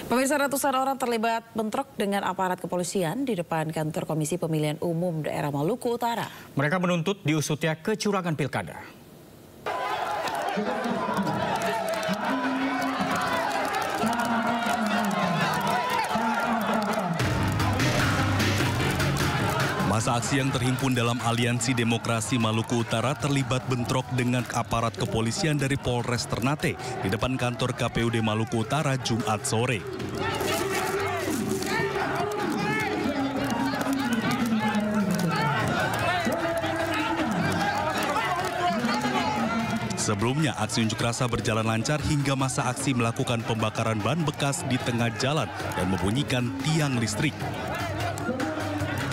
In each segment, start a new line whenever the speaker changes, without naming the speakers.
Pemirsa, ratusan orang terlibat bentrok dengan aparat kepolisian di depan kantor Komisi Pemilihan Umum Daerah Maluku Utara.
Mereka menuntut diusutnya kecurangan pilkada.
Masa aksi yang terhimpun dalam Aliansi Demokrasi Maluku Utara terlibat bentrok dengan aparat kepolisian dari Polres Ternate di depan kantor KPUD Maluku Utara Jumat sore. Sebelumnya, aksi unjuk rasa berjalan lancar hingga masa aksi melakukan pembakaran ban bekas di tengah jalan dan membunyikan tiang listrik.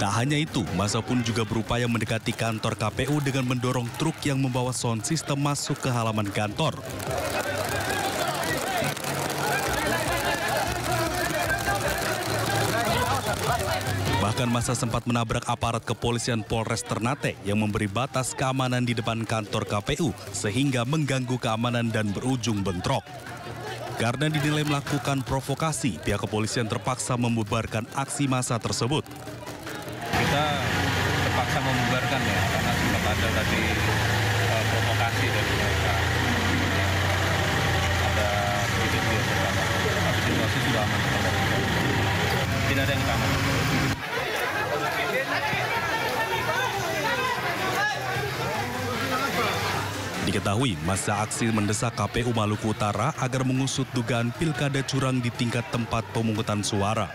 Tak hanya itu, massa pun juga berupaya mendekati kantor KPU dengan mendorong truk yang membawa sound system masuk ke halaman kantor. Bahkan massa sempat menabrak aparat kepolisian Polres Ternate yang memberi batas keamanan di depan kantor KPU sehingga mengganggu keamanan dan berujung bentrok. Karena dinilai melakukan provokasi, pihak kepolisian terpaksa membubarkan aksi massa tersebut.
Kita terpaksa membubarkan ya, karena sempat ada tadi provokasi dari mereka. Ada sedikit dia bersama, tapi situasi sudah aman. Tidak ada yang tamat.
Diketahui, masa aksi mendesak KPU Maluku Utara agar mengusut dugaan pilkada curang di tingkat tempat pemungutan suara.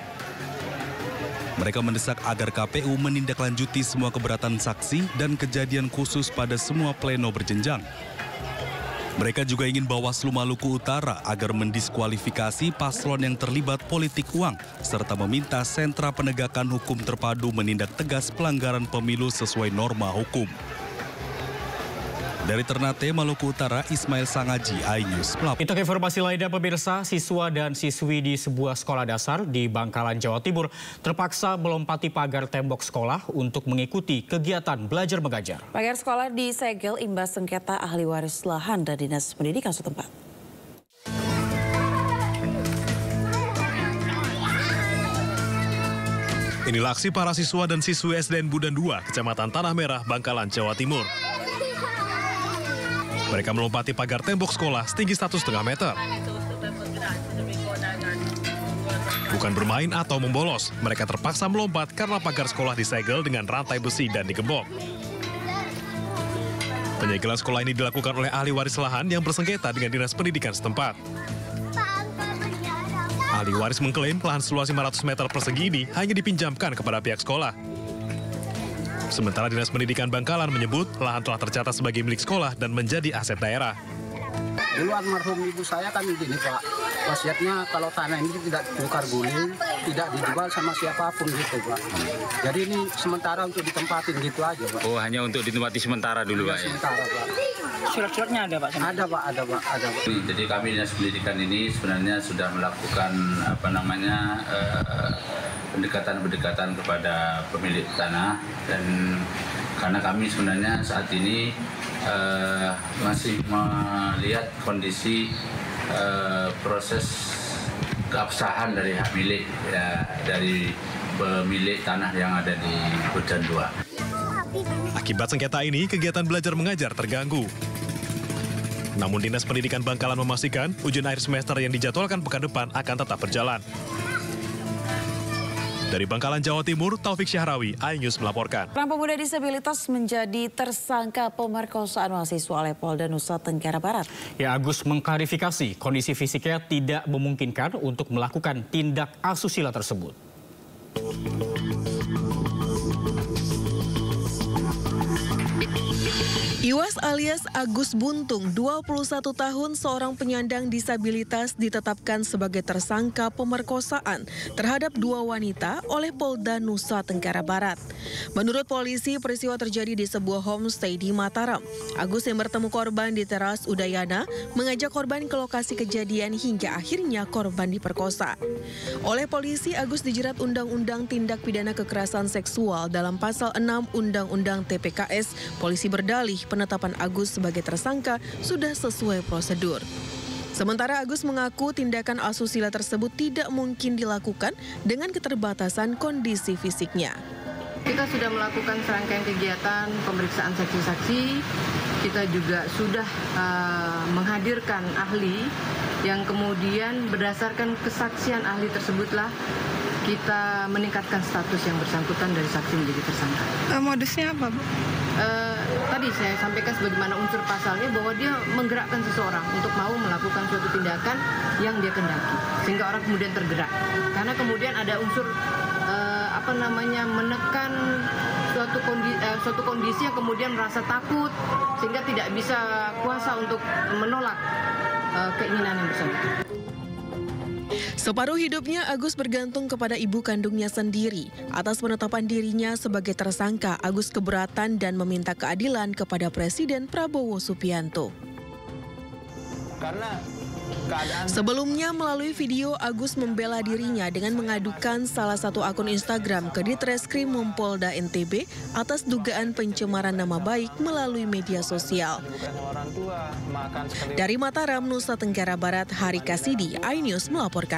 Mereka mendesak agar KPU menindaklanjuti semua keberatan saksi dan kejadian khusus pada semua pleno berjenjang. Mereka juga ingin Bawaslu Maluku Utara agar mendiskualifikasi paslon yang terlibat politik uang, serta meminta sentra penegakan hukum terpadu menindak tegas pelanggaran pemilu sesuai norma hukum. Dari Ternate, Maluku Utara, Ismail Sangaji, iNews melapor.
Kita ke informasi lainnya, pemirsa. Siswa dan siswi di sebuah sekolah dasar di Bangkalan, Jawa Timur terpaksa melompati pagar tembok sekolah untuk mengikuti kegiatan belajar mengajar.
Pagar sekolah disegel imbas sengketa ahli waris lahan dan Dinas Pendidikan setempat.
Inilah aksi para siswa dan siswi SDN Budan 2, Kecamatan Tanah Merah, Bangkalan, Jawa Timur. Mereka melompati pagar tembok sekolah setinggi 1,5 meter. Bukan bermain atau membolos, mereka terpaksa melompat karena pagar sekolah disegel dengan rantai besi dan digembok. Penyegelan sekolah ini dilakukan oleh ahli waris lahan yang bersengketa dengan Dinas Pendidikan setempat. Ahli waris mengklaim lahan seluas 500 meter persegi ini hanya dipinjamkan kepada pihak sekolah. Sementara Dinas Pendidikan Bangkalan menyebut lahan telah tercatat sebagai milik sekolah dan menjadi aset daerah.
Dulu almarhum ibu saya kan gini Pak, wasiatnya kalau tanah ini tidak tukar guling, tidak dijual sama siapapun gitu Pak. Jadi ini sementara untuk ditempatin gitu aja Pak.
Oh, hanya untuk ditempati sementara dulu Pak ya?
Sementara Pak.
Surat-suratnya ada Pak?
Ada Pak.
Jadi kami Dinas Pendidikan ini sebenarnya sudah melakukan pendekatan-pendekatan kepada pemilik tanah, dan karena kami sebenarnya saat ini masih melihat kondisi proses keabsahan dari hak milik ya, dari pemilik tanah yang ada di Budan 2.
Akibat sengketa ini, kegiatan belajar mengajar terganggu. Namun Dinas Pendidikan Bangkalan memastikan ujian akhir semester yang dijadwalkan pekan depan akan tetap berjalan. Dari Bangkalan, Jawa Timur, Taufik Syahrawi, iNews melaporkan.
Seorang pemuda disabilitas menjadi tersangka pemerkosaan mahasiswa oleh Polda Nusa Tenggara Barat.
Ya, Agus mengklarifikasi kondisi fisiknya tidak memungkinkan untuk melakukan tindak asusila tersebut.
Iwas alias Agus Buntung, 21 tahun, seorang penyandang disabilitas ditetapkan sebagai tersangka pemerkosaan terhadap 2 wanita oleh Polda Nusa Tenggara Barat. Menurut polisi, peristiwa terjadi di sebuah homestay di Mataram. Agus yang bertemu korban di teras Udayana mengajak korban ke lokasi kejadian hingga akhirnya korban diperkosa. Oleh polisi, Agus dijerat Undang-Undang Tindak Pidana Kekerasan Seksual dalam Pasal 6 Undang-Undang TPKS. Polisi berdalih penetapan Agus sebagai tersangka sudah sesuai prosedur. Sementara Agus mengaku tindakan asusila tersebut tidak mungkin dilakukan dengan keterbatasan kondisi fisiknya.
Kita sudah melakukan serangkaian kegiatan pemeriksaan saksi-saksi. Kita juga sudah menghadirkan ahli yang kemudian berdasarkan kesaksian ahli tersebutlah kita meningkatkan status yang bersangkutan dari saksi menjadi tersangka.
Modusnya apa, Bu?
Tadi saya sampaikan sebagaimana unsur pasalnya bahwa dia menggerakkan seseorang untuk mau melakukan suatu tindakan yang dia kendaki. Sehingga orang kemudian tergerak. Karena kemudian ada unsur menekan suatu kondisi yang kemudian merasa takut sehingga tidak bisa kuasa untuk menolak keinginan yang bersangkutan.
Separuh hidupnya Agus bergantung kepada ibu kandungnya sendiri. Atas penetapan dirinya sebagai tersangka, Agus keberatan dan meminta keadilan kepada Presiden Prabowo Subianto. Sebelumnya melalui video, Agus membela dirinya dengan mengadukan salah satu akun Instagram ke Ditreskrim Polda NTB atas dugaan pencemaran nama baik melalui media sosial. Dari Mataram, Nusa Tenggara Barat, Hari Kasidi, iNews melaporkan.